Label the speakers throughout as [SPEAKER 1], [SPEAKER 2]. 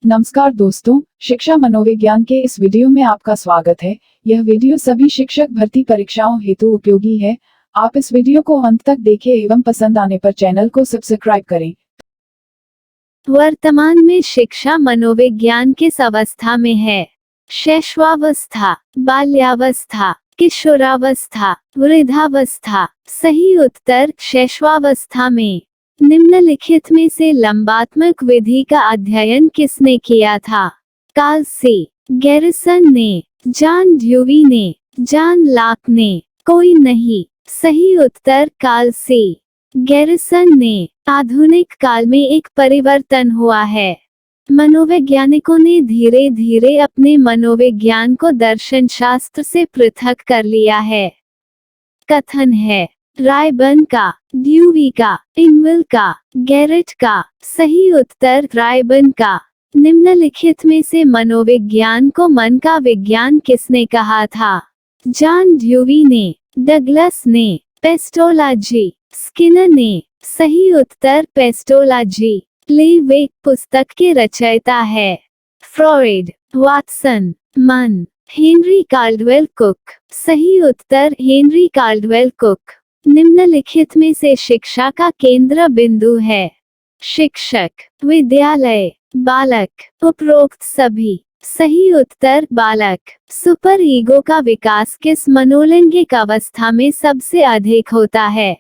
[SPEAKER 1] नमस्कार दोस्तों, शिक्षा मनोविज्ञान के इस वीडियो में आपका स्वागत है। यह वीडियो सभी शिक्षक भर्ती परीक्षाओं हेतु उपयोगी है। आप इस वीडियो को अंत तक देखें एवं पसंद आने पर चैनल को सब्सक्राइब करें।
[SPEAKER 2] वर्तमान में शिक्षा मनोविज्ञान किस अवस्था में है? शैशवावस्था, बाल्यावस्था, किशोरावस्था, वृद्धावस्था। सही उत्तर शैशवावस्था में। निम्नलिखित में से लंबात्मक विधि का अध्ययन किसने किया था? कार्ल सी गैरिसन ने, जॉन ड्यूवी ने, जॉन लॉक ने, कोई नहीं। सही उत्तर कार्ल सी गैरिसन ने। आधुनिक काल में एक परिवर्तन हुआ है। मनोवैज्ञानिकों ने धीरे धीरे अपने मनोविज्ञान को दर्शन शास्त्र से पृथक कर लिया है। कथन है रायबर्न का, ड्यूवी का, इनविल का, गैरेट का। सही उत्तर रायबर्न का। निम्नलिखित में से मनोविज्ञान को मन का विज्ञान किसने कहा था? जॉन ड्यूवी ने, डगलस ने, पेस्टोलॉजी, स्किनर ने। सही उत्तर पेस्टोलॉजी। लेवेक पुस्तक के रचयिता है। फ्रॉइड, वाटसन, मन। Henry Caldwell Cook. सही उत्तर हेनरी काल्डवेल कुक। निम्नलिखित में से शिक्षा का केंद्र बिंदु है? शिक्षक, विद्यालय, बालक, उपरोक्त सभी। सही उत्तर बालक। सुपर ईगो का विकास किस मनोलैंगिक अवस्था में सबसे अधिक होता है?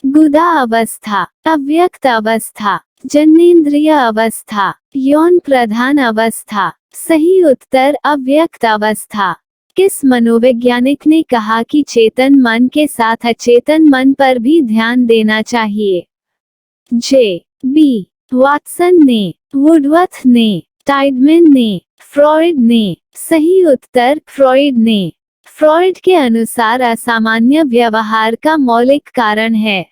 [SPEAKER 2] गुदा अवस्था, अव्यक्त अवस्था, जन्नेन्द्रिय अवस्था, यौन प्रधान अवस्था। सही उत्तर अव्यक्त अवस्था। किस मनोवैज्ञानिक ने कहा कि चेतन मन के साथ अचेतन मन पर भी ध्यान देना चाहिए? जे बी वाटसन ने, वुडवर्थ ने, टाइडमैन ने, फ्रॉइड ने। सही उत्तर फ्रॉइड ने। फ्रॉइड के अनुसार असामान्य व्यवहार का मौलिक कारण है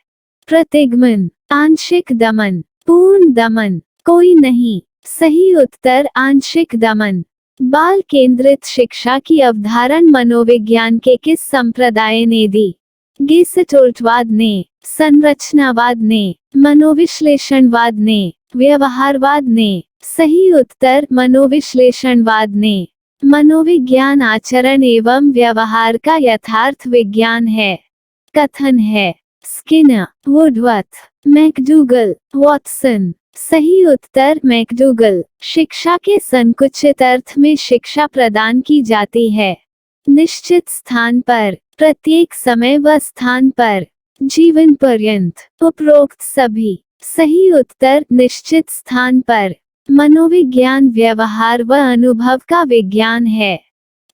[SPEAKER 2] प्रतिगमन, आंशिक दमन, पूर्ण दमन, कोई नहीं। सही उत्तर आंशिक दमन। बाल केंद्रित शिक्षा की अवधारणा मनोविज्ञान के किस संप्रदाय ने दी? गेस्टोल्टवाद ने, संरचनावाद ने, मनोविश्लेषणवाद ने, व्यवहारवाद ने। सही उत्तर मनोविश्लेषणवाद ने। मनोविज्ञान आचरण एवं व्यवहार का यथार्थ विज्ञान है। कथन है स्किनर, वुडवर्थ, मैकडूगल, वॉटसन। सही उत्तर मैकडूगल। शिक्षा के संकुचित अर्थ में शिक्षा प्रदान की जाती है निश्चित स्थान पर, प्रत्येक समय व स्थान पर, जीवन पर्यंत। उपरोक्त सभी। सही उत्तर निश्चित स्थान पर। मनोविज्ञान व्यवहार व अनुभव का विज्ञान है।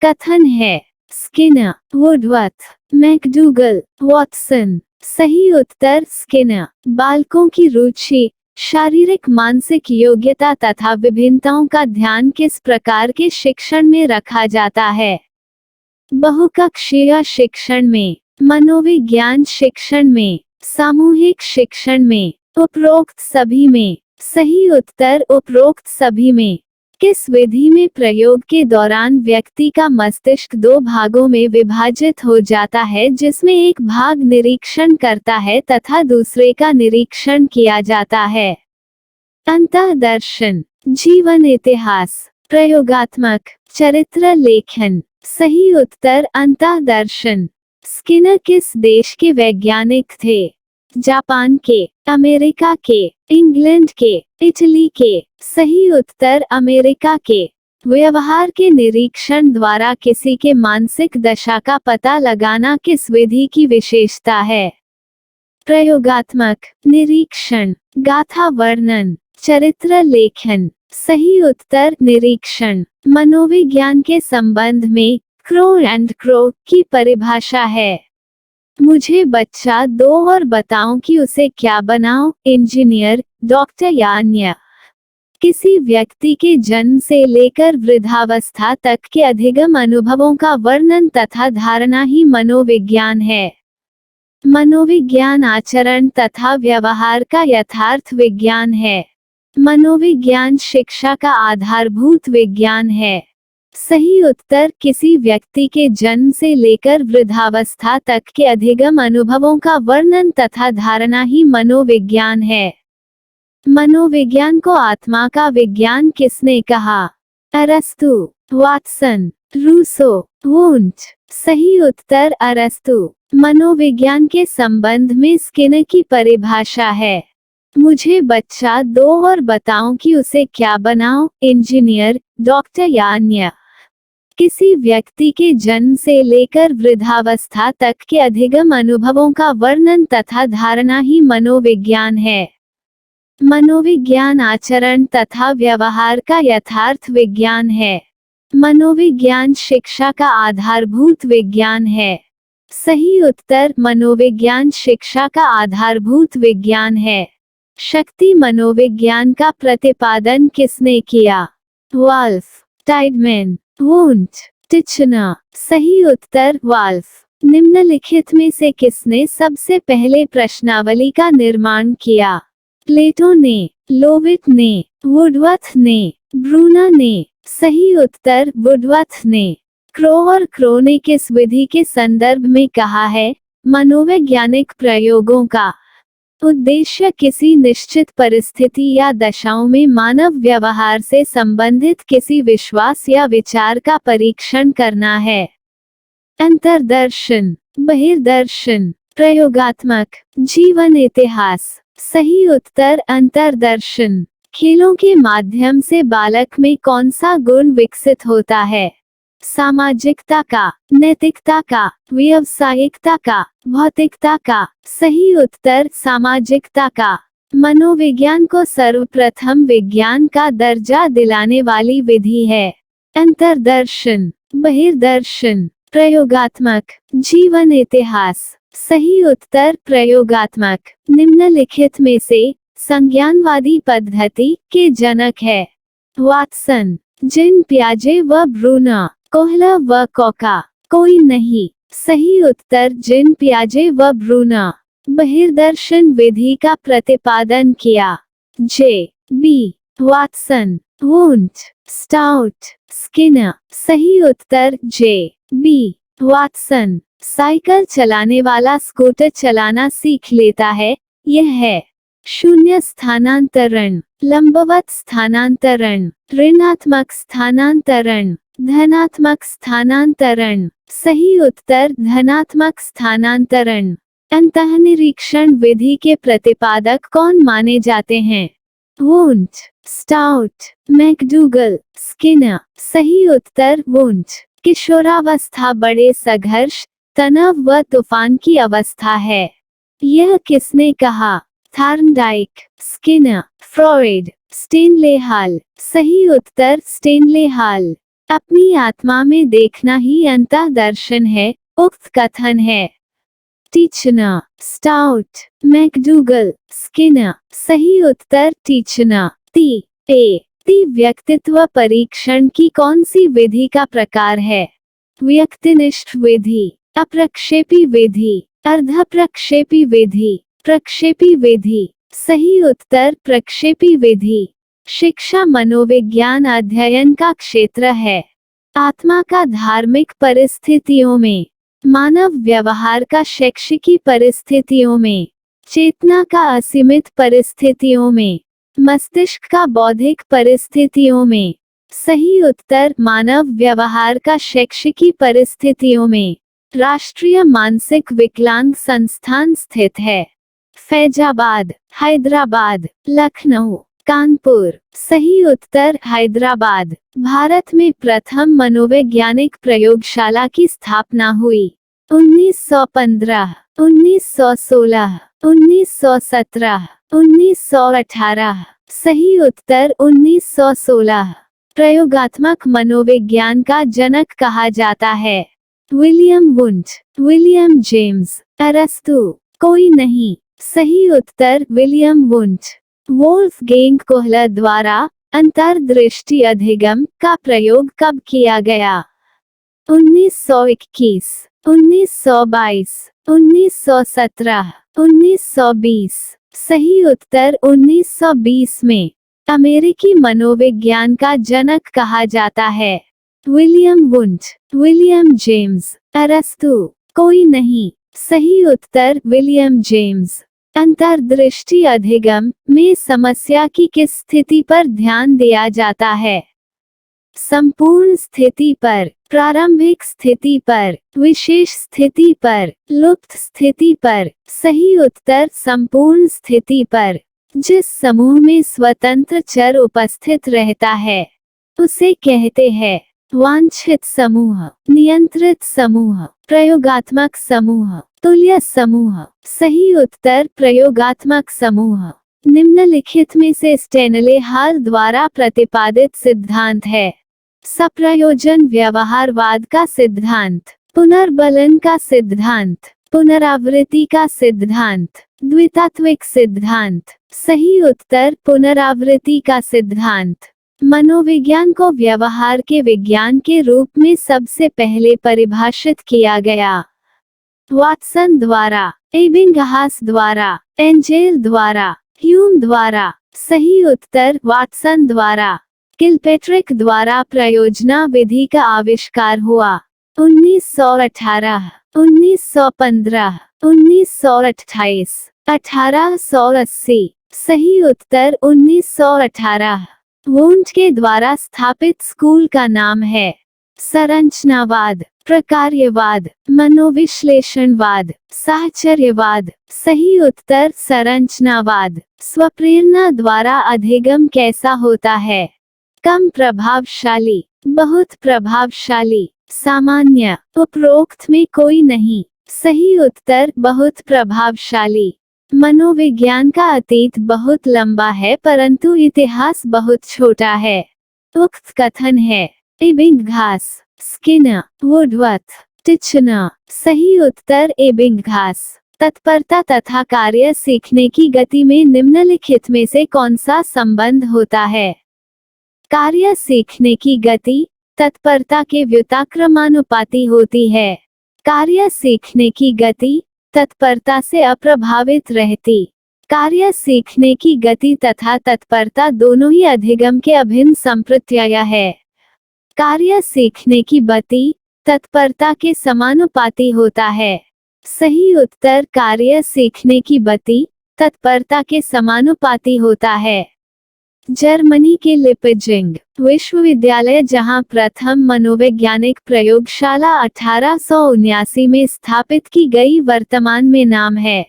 [SPEAKER 2] कथन है स्किनर, वुडवर्थ, मैकडूगल, वॉटसन। सही उत्तर स्किनर। बालकों की रुचि, शारीरिक मानसिक योग्यता तथा विभिन्नताओं का ध्यान किस प्रकार के शिक्षण में रखा जाता है? बहुकक्षीय शिक्षण में, मनोविज्ञान शिक्षण में, सामूहिक शिक्षण में, उपरोक्त सभी में। सही उत्तर उपरोक्त सभी में। किस विधि में प्रयोग के दौरान व्यक्ति का मस्तिष्क दो भागों में विभाजित हो जाता है, जिसमें एक भाग निरीक्षण करता है तथा दूसरे का निरीक्षण किया जाता है? अंतःदर्शन, जीवन इतिहास, प्रयोगात्मक, चरित्र लेखन। सही उत्तर अंतःदर्शन। स्किनर किस देश के वैज्ञानिक थे? जापान के, अमेरिका के, इंग्लैंड के, इटली के। सही उत्तर अमेरिका के। व्यवहार के निरीक्षण द्वारा किसी के मानसिक दशा का पता लगाना किस विधि की विशेषता है? प्रयोगात्मक, निरीक्षण, गाथा वर्णन, चरित्र लेखन। सही उत्तर निरीक्षण। मनोविज्ञान के संबंध में क्रो एंड क्रो की परिभाषा है? मुझे बच्चा दो और बताऊं कि उसे क्या बनाऊं, इंजीनियर, डॉक्टर या अन्य। किसी व्यक्ति के जन्म से लेकर वृद्धावस्था तक के अधिगम अनुभवों का वर्णन तथा धारणा ही मनोविज्ञान है। मनोविज्ञान आचरण तथा व्यवहार का यथार्थ विज्ञान है। मनोविज्ञान शिक्षा का आधारभूत विज्ञान है। सही उत्तर किसी व्यक्ति के जन्म से लेकर वृद्धावस्था तक के अधिगम अनुभवों का वर्णन तथा धारणा ही मनोविज्ञान है। मनोविज्ञान को आत्मा का विज्ञान किसने कहा? अरस्तु, वाटसन, रूसो, वुंट। सही उत्तर अरस्तु। मनोविज्ञान के संबंध में स्किनर की परिभाषा है, मुझे बच्चा दो और बताऊं कि उसे क्या बनाऊं, इंजीनियर, डॉक्टर या अन्य। किसी व्यक्ति के जन्म से लेकर वृद्धावस्था तक के अधिगम अनुभवों का वर्णन तथा धारणा ही मनोविज्ञान है। मनोविज्ञान आचरण तथा व्यवहार का यथार्थ विज्ञान है। मनोविज्ञान शिक्षा का आधारभूत विज्ञान है। सही उत्तर मनोविज्ञान शिक्षा का आधारभूत विज्ञान है। शक्ति मनोविज्ञान का प्रतिपादन किसने किया? वाल्फ, टाइडमैन, वुंट, टिचनर। सही उत्तर वाल्फ। निम्नलिखित में से किसने सबसे पहले प्रश्नावली का निर्माण किया? प्लेटो ने, लोविट ने, वुडवर्थ ने, ब्रूनर ने। सही उत्तर वुडवर्थ ने। क्रो और क्रो ने किस विधि के संदर्भ में कहा है? मनोवैज्ञानिक प्रयोगों का उद्देश्य किसी निश्चित परिस्थिति या दशाओं में मानव व्यवहार से संबंधित किसी विश्वास या विचार का परीक्षण करना है। अंतर्दर्शन, बहिर्दर्शन, प्रयोगात्मक, जीवन इतिहास। सही उत्तर अंतर्दर्शन। खेलों के माध्यम से बालक में कौन सा गुण विकसित होता है? सामाजिकता का, नैतिकता का, व्यावसायिकता का, भौतिकता का। सही उत्तर सामाजिकता का। मनोविज्ञान को सर्वप्रथम विज्ञान का दर्जा दिलाने वाली विधि है अंतर्दर्शन, बहिर्दर्शन, प्रयोगात्मक, जीवन इतिहास। सही उत्तर प्रयोगात्मक। निम्नलिखित में से संज्ञानवादी पद्धति के जनक है? वाटसन, जिन पियाजे व ब्रूनर, कोहलर व कॉका। कोई नहीं। सही उत्तर जिन पियाजे व ब्रूनर। बहिर्दर्शन विधि का प्रतिपादन किया? J B Watson, Wundt, Stout, Skinner. सही उत्तर जे बी वाटसन। साइकिल चलाने वाला स्कूटर चलाना सीख लेता है, यह है शून्य स्थानांतरण, लंबवत स्थानांतरण, ऋणात्मक स्थानांतरण, धनात्मक स्थानांतरण। सही उत्तर धनात्मक स्थानांतरण। अंतःनिरीक्षण विधि के प्रतिपादक कौन माने जाते हैं? Wundt, Stout, McDougall, Skinner. सही उत्तर वुंट। किशोरावस्था बड़े संघर्ष, तनाव व तूफान की अवस्था है, यह किसने कहा? Thorndike, Skinner, Freud, Stanley hall. सही उत्तर स्टेनले हॉल। अपनी आत्मा में देखना ही अंतःदर्शन है, उक्त कथन है टीचनर, स्टाउट, मैकडूगल, स्किनर। सही उत्तर टीचनर। ती व्यक्तित्व परीक्षण की कौन सी विधि का प्रकार है? व्यक्तिनिष्ठ विधि, अप्रक्षेपी विधि, अर्धप्रक्षेपी विधि, प्रक्षेपी विधि। सही उत्तर प्रक्षेपी विधि। शिक्षा मनोविज्ञान अध्ययन का क्षेत्र है। आत्मा का धार्मिक परिस्थितियों में, मानव व्यवहार का शैक्षिकी परिस्थितियों में, चेतना का असीमित परिस्थितियों में, मस्तिष्क का बौद्धिक परिस्थितियों में। सही उत्तर मानव व्यवहार का शैक्षिकी परिस्थितियों में। राष्ट्रीय मानसिक विकलांग संस्थान स्थित है फैजाबाद, हैदराबाद, लखनऊ, कानपुर। सही उत्तर हैदराबाद। भारत में प्रथम मनोवैज्ञानिक प्रयोगशाला की स्थापना हुई 1915, 1916, 1917, 1918। सही उत्तर 1916। प्रयोगात्मक मनोविज्ञान का जनक कहा जाता है? विलियम वुंट, विलियम जेम्स, अरस्तु। कोई नहीं। सही उत्तर विलियम वुंट। वोल्फगैंग कोहलर द्वारा अंतर्दृष्टि अधिगम का प्रयोग कब किया गया? 1921, 1922, 1917, 1920। सही उत्तर 1920 में। अमेरिकी मनोविज्ञान का जनक कहा जाता है? विलियम वुंट, विलियम जेम्स, अरस्तु। कोई नहीं। सही उत्तर विलियम जेम्स। अंतर्दृष्टि अधिगम में समस्या की किस स्थिति पर ध्यान दिया जाता है? संपूर्ण स्थिति पर, प्रारंभिक स्थिति पर, विशेष स्थिति पर, लुप्त स्थिति पर। सही उत्तर संपूर्ण स्थिति पर। जिस समूह में स्वतंत्र चर उपस्थित रहता है उसे कहते हैं वांछित समूह, नियंत्रित समूह, प्रयोगात्मक समूह, तुल्य समूह। सही उत्तर प्रयोगात्मक समूह। निम्नलिखित में से स्टेनले हॉल द्वारा प्रतिपादित सिद्धांत है? सप्रयोजन व्यवहारवाद का सिद्धांत, पुनर्बलन का सिद्धांत, पुनरावृत्ति का सिद्धांत, द्वितात्विक सिद्धांत। सही उत्तर पुनरावृत्ति का सिद्धांत। मनोविज्ञान को व्यवहार के विज्ञान के रूप में सबसे पहले परिभाषित किया गया वाटसन द्वारा, एबिंगहास द्वारा, एंजेल द्वारा, ह्यूम द्वारा। सही उत्तर वाटसन द्वारा। किलपेट्रिक द्वारा प्रयोजना विधि का आविष्कार हुआ 1918, 1915, 1928, 1880। सही उत्तर 1918। वुंट के द्वारा स्थापित स्कूल का नाम है संरचनावाद, प्रकार्यवाद, मनोविश्लेषणवाद, साहचर्यवाद। सही उत्तर संरचनावाद। स्वप्रेरणा द्वारा अधिगम कैसा होता है? कम प्रभावशाली, बहुत प्रभावशाली, सामान्य, उपरोक्त में कोई नहीं। सही उत्तर बहुत प्रभावशाली। मनोविज्ञान का अतीत बहुत लंबा है परंतु इतिहास बहुत छोटा है। उक्त कथन है एबिंगहास, स्किनर, वुडवर्थ, टिचनर। सही उत्तर एबिंगहास। तत्परता तथा कार्य सीखने की गति में निम्नलिखित में से कौन सा संबंध होता है? कार्य सीखने की गति तत्परता के व्युत्क्रमानुपाती होती है। कार्य सीखने की गति तत्परता से अप्रभावित रहती। कार्य सीखने की गति तथा तत्परता दोनों ही अधिगम के अभिन्न संप्रत्यय है। कार्य सीखने की गति तत्परता के समानुपाती होता है। सही उत्तर कार्य सीखने की गति तत्परता के समानुपाती होता है। जर्मनी के लिपजिंग विश्वविद्यालय जहां प्रथम मनोवैज्ञानिक प्रयोगशाला 1879 में स्थापित की गई वर्तमान में नाम है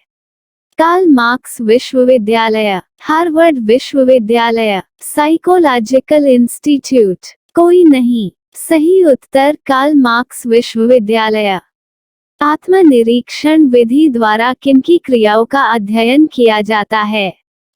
[SPEAKER 2] कार्ल मार्क्स विश्वविद्यालय, हार्वर्ड विश्वविद्यालय, साइकोलॉजिकल इंस्टीट्यूट। कोई नहीं। सही उत्तर कार्ल मार्क्स विश्वविद्यालय। आत्मनिरीक्षण विधि द्वारा किनकी क्रियाओं का अध्ययन किया जाता है?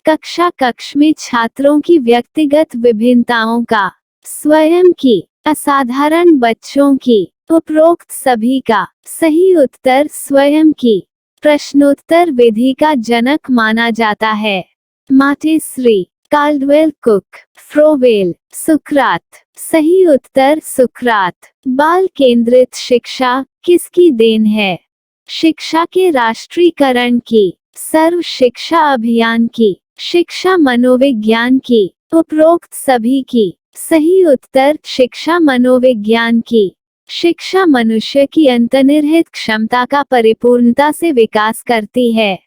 [SPEAKER 2] कक्ष में छात्रों की व्यक्तिगत विभिन्नताओं का, स्वयं की, असाधारण बच्चों की, उपरोक्त सभी का। सही उत्तर स्वयं की। प्रश्नोत्तर विधि का जनक माना जाता है माटेस्री, काल्डवेल कुक, फ्रोवेल, सुकरात। सही उत्तर सुकरात। बाल केंद्रित शिक्षा किसकी देन है? शिक्षा के राष्ट्रीयकरण की, सर्व शिक्षा अभियान की, शिक्षा मनोविज्ञान की, उपरोक्त सभी की। सही उत्तर शिक्षा मनोविज्ञान की। शिक्षा मनुष्य की अंतर्निहित क्षमता का परिपूर्णता से विकास करती है।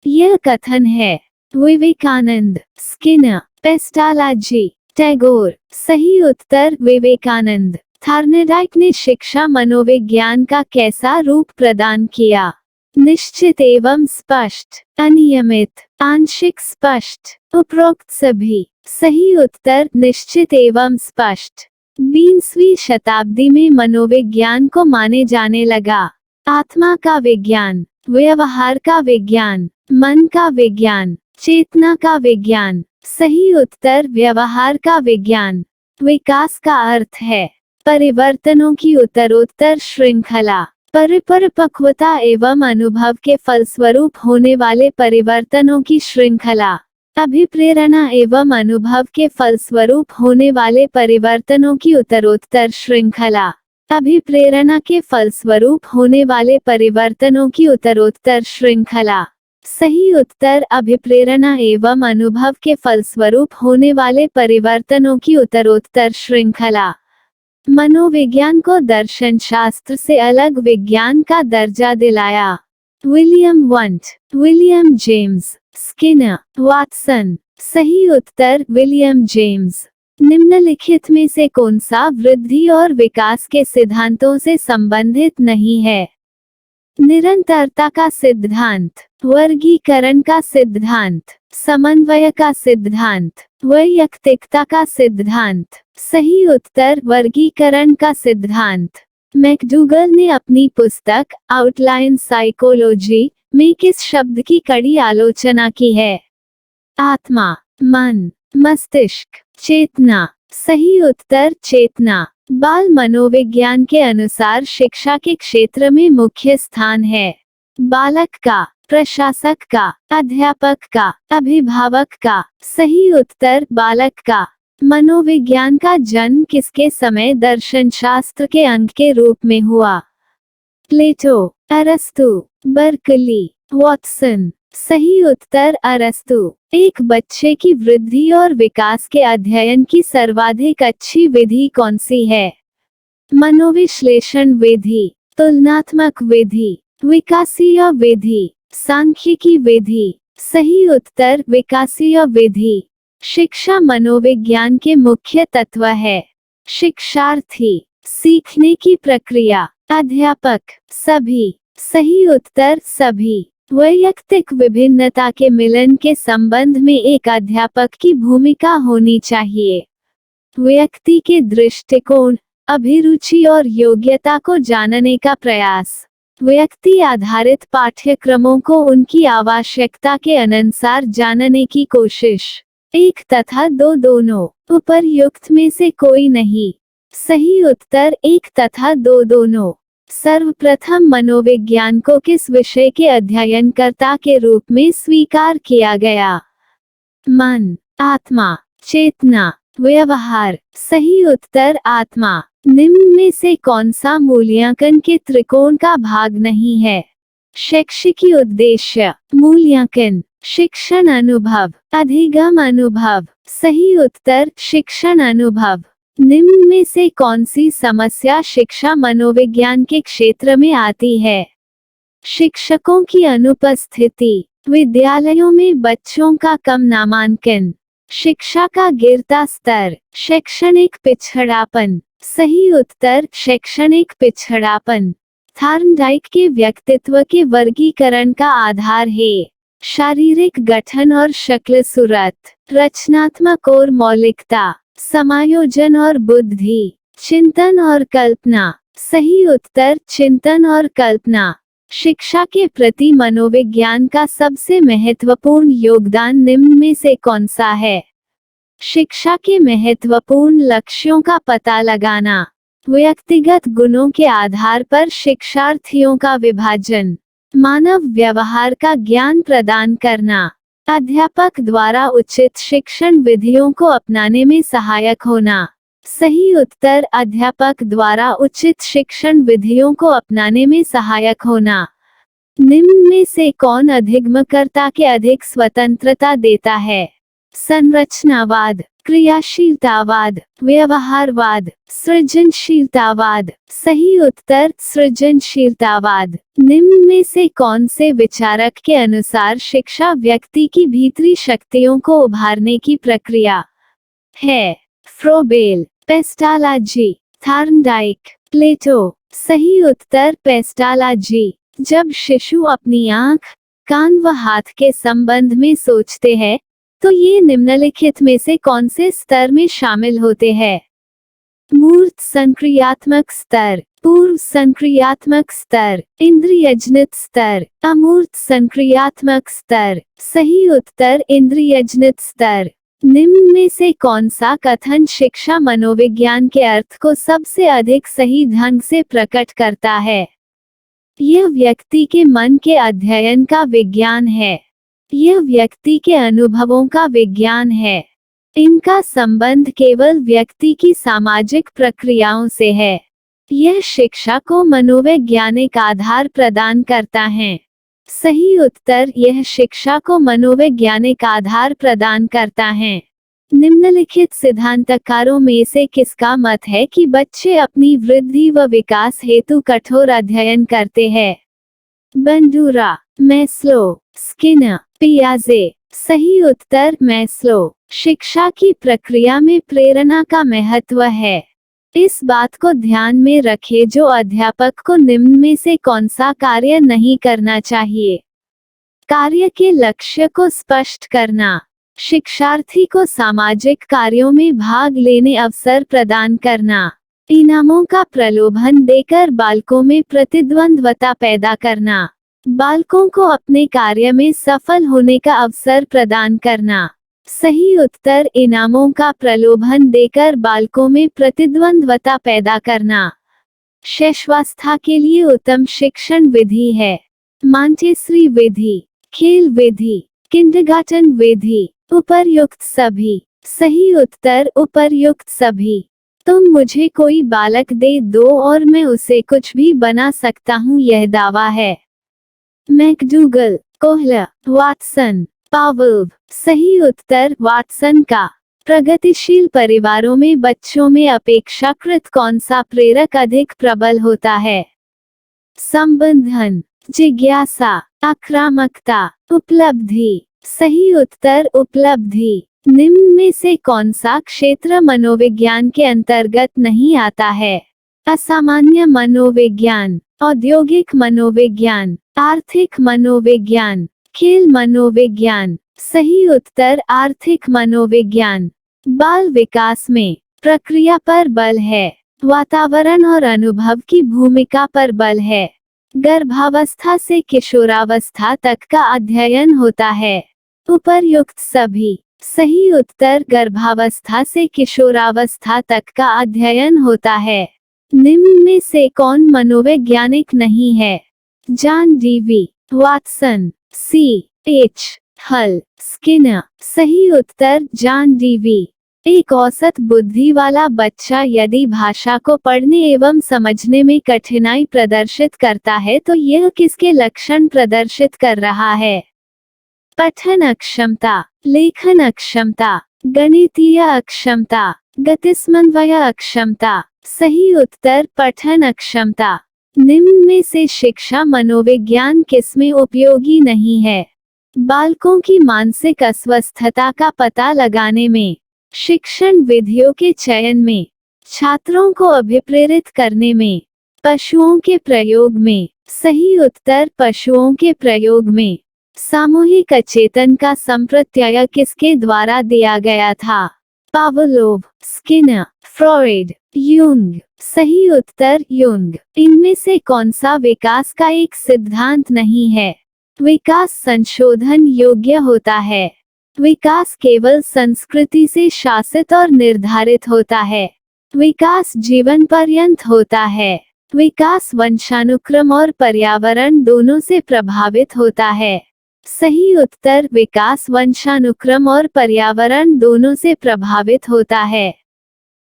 [SPEAKER 2] यह कथन है विवेकानंद, स्किनर, पेस्टालॉजी, टैगोर। सही उत्तर विवेकानंद। थार्नेडाइक ने शिक्षा मनोविज्ञान का कैसा रूप प्रदान किया? निश्चित एवं स्पष्ट, अनियमित, आंशिक स्पष्ट, उपरोक्त सभी। सही उत्तर निश्चित एवं स्पष्ट। 20वीं शताब्दी में मनोविज्ञान को माने जाने लगा आत्मा का विज्ञान, व्यवहार का विज्ञान, मन का विज्ञान, चेतना का विज्ञान। सही उत्तर व्यवहार का विज्ञान। विकास का अर्थ है परिवर्तनों की उत्तरोत्तर श्रृंखला, परिपक्वता एवं अनुभव के फलस्वरूप होने वाले परिवर्तनों की श्रृंखला, अभिप्रेरणा एवं अनुभव के फलस्वरूप होने वाले परिवर्तनों की उत्तरोत्तर श्रृंखला, अभिप्रेरणा के फलस्वरूप होने वाले परिवर्तनों की उत्तरोत्तर श्रृंखला। सही उत्तर अभिप्रेरणा एवं अनुभव के फलस्वरूप होने वाले परिवर्तनों की उत्तरोत्तर श्रृंखला। मनोविज्ञान को दर्शन शास्त्र से अलग विज्ञान का दर्जा दिलाया William want, William James, Skinner, Watson. सही उत्तर विलियम जेम्स। निम्नलिखित में से कौन सा वृद्धि और विकास के सिद्धांतों से संबंधित नहीं है? निरंतरता का सिद्धांत, वर्गीकरण का सिद्धांत, समन्वय का सिद्धांत, वैयक्तिकता का सिद्धांत। सही उत्तर वर्गीकरण का सिद्धांत। मैकडूगल ने अपनी पुस्तक आउटलाइन साइकोलॉजी में किस शब्द की कड़ी आलोचना की है? आत्मा, मन, मस्तिष्क, चेतना। सही उत्तर चेतना। बाल मनोविज्ञान के अनुसार शिक्षा के क्षेत्र में मुख्य स्थान है बालक का, प्रशासक का, अध्यापक का, अभिभावक का। सही उत्तर बालक का। मनोविज्ञान का जन्म किसके समय दर्शनशास्त्र के अंग के रूप में हुआ? प्लेटो, अरस्तु, बर्कली, वॉटसन। सही उत्तर अरस्तु। एक बच्चे की वृद्धि और विकास के अध्ययन की सर्वाधिक अच्छी विधि कौन सी है? मनोविश्लेषण विधि, तुलनात्मक विधि, विकासीय विधि, सांख्यिकी विधि। सही उत्तर विकासीय विधि। शिक्षा मनोविज्ञान के मुख्य तत्व है। शिक्षार्थी, सीखने की प्रक्रिया, अध्यापक, सभी। सही उत्तर सभी। वैयक्तिक विभिन्नता के मिलन के संबंध में एक अध्यापक की भूमिका होनी चाहिए। व्यक्ति के दृष्टिकोण, अभिरुचि और योग्यता को जानने का प्रयास। व्यक्ति आधारित पाठ्यक्रमों को उनकी आवश्यकता के अनुसार जानने की कोशिश। एक तथा दो दोनों। उपर्युक्त में से कोई नहीं। सही उत्तर एक तथा दो दोनों। सर्वप्रथम मनोविज्ञान को किस विषय के अध्ययनकर्ता के रूप में स्वीकार किया गया? मन, आत्मा, चेतना, व्यवहार। सही उत्तर आत्मा। निम्न में से कौन सा मूल्यांकन के त्रिकोण का भाग नहीं है? शैक्षिकी उद्देश्य, मूल्यांकन, शिक्षण अनुभव, अधिगम अनुभव। सही उत्तर शिक्षण अनुभव। निम्न में से कौन सी समस्या शिक्षा मनोविज्ञान के क्षेत्र में आती है? शिक्षकों की अनुपस्थिति, विद्यालयों में बच्चों का कम नामांकन, शिक्षा का गिरता स्तर, शैक्षणिक पिछड़ापन। सही उत्तर शैक्षणिक पिछड़ापन। थॉर्नडाइक के व्यक्तित्व के वर्गीकरण का आधार है शारीरिक गठन और शक्ल सूरत, रचनात्मक और मौलिकता, समायोजन और बुद्धि, चिंतन और कल्पना। सही उत्तर चिंतन और कल्पना। शिक्षा के प्रति मनोविज्ञान का सबसे महत्वपूर्ण योगदान निम्न में से कौन सा है? शिक्षा के महत्वपूर्ण लक्ष्यों का पता लगाना, व्यक्तिगत गुणों के आधार पर शिक्षार्थियों का विभाजन, मानव व्यवहार का ज्ञान प्रदान करना, अध्यापक द्वारा उचित शिक्षण विधियों को अपनाने में सहायक होना। सही उत्तर अध्यापक द्वारा उचित शिक्षण विधियों को अपनाने में सहायक होना। निम्न में से कौन अधिगमकर्ता के अधिक स्वतंत्रता देता है? संरचनावाद, क्रियाशीलतावाद, व्यवहारवाद, सृजनशीलतावाद। सही उत्तर सृजनशीलतावाद। निम्न में से कौन से विचारक के अनुसार शिक्षा व्यक्ति की भीतरी शक्तियों को उभारने की प्रक्रिया है? फ्रोबेल, पेस्टालॉजी, थॉर्नडाइक, प्लेटो। सही उत्तर पेस्टालॉजी। जब शिशु अपनी आंख, कान व हाथ के संबंध में सोचते हैं तो ये निम्नलिखित में से कौन से स्तर में शामिल होते हैं? मूर्त संक्रियात्मक स्तर, पूर्व संक्रियात्मक स्तर, इंद्रियजनित स्तर, अमूर्त संक्रियात्मक स्तर। सही उत्तर इंद्रियजनित स्तर। निम्न में से कौन सा कथन शिक्षा मनोविज्ञान के अर्थ को सबसे अधिक सही ढंग से प्रकट करता है? यह व्यक्ति के मन के अध्ययन का विज्ञान है। यह व्यक्ति के अनुभवों का विज्ञान है। इनका संबंध केवल व्यक्ति की सामाजिक प्रक्रियाओं से है। यह शिक्षा को मनोवैज्ञानिक आधार प्रदान करता है। सही उत्तर यह शिक्षा को मनोवैज्ञानिक आधार प्रदान करता है। निम्नलिखित सिद्धांतकारों में से किसका मत है कि बच्चे अपनी वृद्धि व विकास हेतु कठोर अध्ययन करते हैं? बंडूरा, मैस्लो, स्किनर, पियाजे। सही उत्तर मैस्लो। शिक्षा की प्रक्रिया में प्रेरणा का महत्व है। इस बात को ध्यान में रखें जो अध्यापक को निम्न में से कौन सा कार्य नहीं करना चाहिए। कार्य के लक्ष्य को स्पष्ट करना, शिक्षार्थी को सामाजिक कार्यों में भाग लेने अवसर प्रदान करना, इनामों का प्रलोभन देकर बालकों में प्रतिद्वंद्वता पैदा करना, बालकों को अपने कार्य में सफल होने का अवसर प्रदान करना। सही उत्तर इनामों का प्रलोभन देकर बालकों में प्रतिद्वंद्वता पैदा करना। शैशवावस्था के लिए उत्तम शिक्षण विधि है मांटेसरी विधि, खेल विधि, किंडरगार्टन विधि, उपर्युक्त सभी। सही उत्तर उपर्युक्त सभी। तुम मुझे कोई बालक दे दो और मैं उसे कुछ भी बना सकता हूँ, यह दावा है। McDougall, Kohler, Watson, Pavlov. सही उत्तर वाटसन का। प्रगतिशील परिवारों में बच्चों में अपेक्षाकृत कौन सा प्रेरक अधिक प्रबल होता है? संबंधन, जिज्ञासा, आक्रामकता, उपलब्धि। सही उत्तर उपलब्धि। निम्न में से कौन सा क्षेत्र मनोविज्ञान के अंतर्गत नहीं आता है? असामान्य मनोविज्ञान, औद्योगिक मनोविज्ञान, आर्थिक मनोविज्ञान, खेल मनोविज्ञान। सही उत्तर आर्थिक मनोविज्ञान। बाल विकास में प्रक्रिया पर बल है, वातावरण और अनुभव की भूमिका पर बल है। गर्भावस्था से किशोरावस्था तक का अध्ययन होता है। उपर्युक्त सभी। सही उत्तर गर्भावस्था से किशोरावस्था तक का अध्ययन होता है। निम्न में से कौन मनोवैज्ञानिक नहीं है? John Dewey, Watson, C H Hull, Skinner. सही उत्तर जॉन डीवी। एक औसत बुद्धि वाला बच्चा यदि भाषा को पढ़ने एवं समझने में कठिनाई प्रदर्शित करता है तो यह किसके लक्षण प्रदर्शित कर रहा है? पठन अक्षमता, लेखन अक्षमता, गणितीय अक्षमता, गतिसमन्वय अक्षमता। सही उत्तर पठन अक्षमता। निम्न में से शिक्षा मनोविज्ञान किसमें उपयोगी नहीं है? बालकों की मानसिक अस्वस्थता का पता लगाने में, शिक्षण विधियों के चयन में, छात्रों को अभिप्रेरित करने में, पशुओं के प्रयोग में। सही उत्तर पशुओं के प्रयोग में। सामूहिक अचेतन का संप्रत्यय किसके द्वारा दिया गया था? Pavlov, Skinner, Freud, Jung. सही उत्तर यूंग। इनमें से कौन सा विकास का एक सिद्धांत नहीं है? विकास संशोधन योग्य होता है। विकास केवल संस्कृति से शासित और निर्धारित होता है। विकास जीवन पर्यंत होता है। विकास वंशानुक्रम और पर्यावरण दोनों से प्रभावित होता है। सही उत्तर विकास वंशानुक्रम और पर्यावरण दोनों से प्रभावित होता है।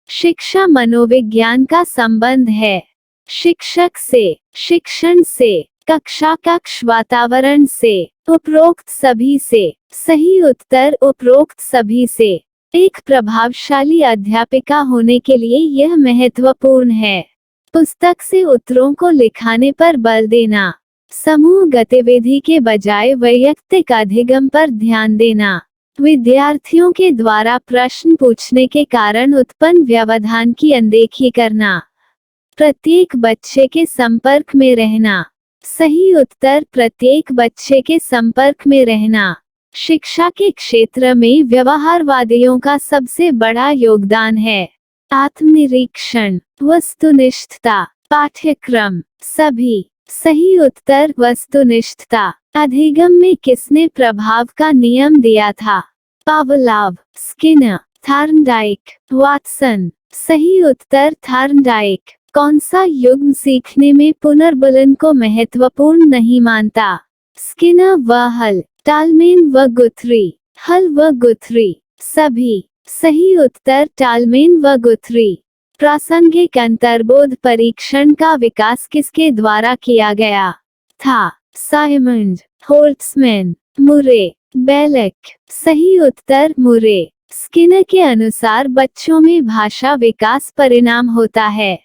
[SPEAKER 2] शिक्षा मनोविज्ञान का संबंध है शिक्षक से, शिक्षण से, कक्षा कक्ष वातावरण से, उपरोक्त सभी से। सही उत्तर उपरोक्त सभी से। एक प्रभावशाली अध्यापिका होने के लिए यह महत्वपूर्ण है। पुस्तक से उत्तरों को लिखाने पर बल देना, समूह गतिविधि के बजाय वैयक्तिक अधिगम पर ध्यान देना, विद्यार्थियों के द्वारा प्रश्न पूछने के कारण उत्पन्न व्यवधान की अनदेखी करना, प्रत्येक बच्चे के संपर्क में रहना। सही उत्तर प्रत्येक बच्चे के संपर्क में रहना। शिक्षा के क्षेत्र में व्यवहारवादियों का सबसे बड़ा योगदान है। आत्मनिरीक्षण, वस्तुनिष्ठता, पाठ्यक्रम, सभी। सही उत्तर वस्तुनिष्ठता। अधिगम में किसने प्रभाव का नियम दिया था? Pavlov, Skinner, Thorndike, Watson. सही उत्तर थॉर्नडाइक। कौन सा युग्म सीखने में पुनर्बलन को महत्वपूर्ण नहीं मानता? स्किनर व हल, टालमेन व गुथरी, हल व गुथरी। सभी। सही उत्तर टालमेन व गुथरी। प्रासंगिक अंतर्बोध परीक्षण का विकास किसके द्वारा किया गया था? साइमंड, होल्ट्समैन, मुरे, बेलेक। सही उत्तर मुरे। स्किनर के अनुसार बच्चों में भाषा विकास परिणाम होता है।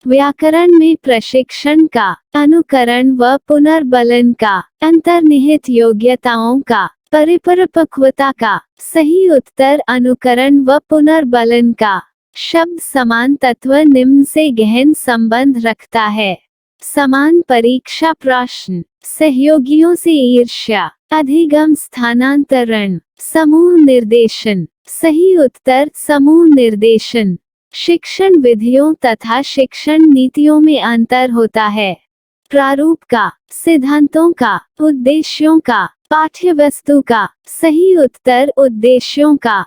[SPEAKER 2] व्याकरण में प्रशिक्षण का, अनुकरण व पुनर्बलन का, अंतर्निहित योग्यताओं का, परिपक्वता का। सही उत्तर अनुकरण व पुनर्बलन का। शब्द समान तत्व निम्न से गहन संबंध रखता है। समान परीक्षा प्रश्न, सहयोगियों से ईर्ष्या, अधिगम स्थानांतरण, समूह निर्देशन। सही उत्तर समूह निर्देशन। शिक्षण विधियों तथा शिक्षण नीतियों में अंतर होता है। प्रारूप का, सिद्धांतों का, उद्देश्यों का, पाठ्यवस्तु का। सही उत्तर उद्देश्यों का।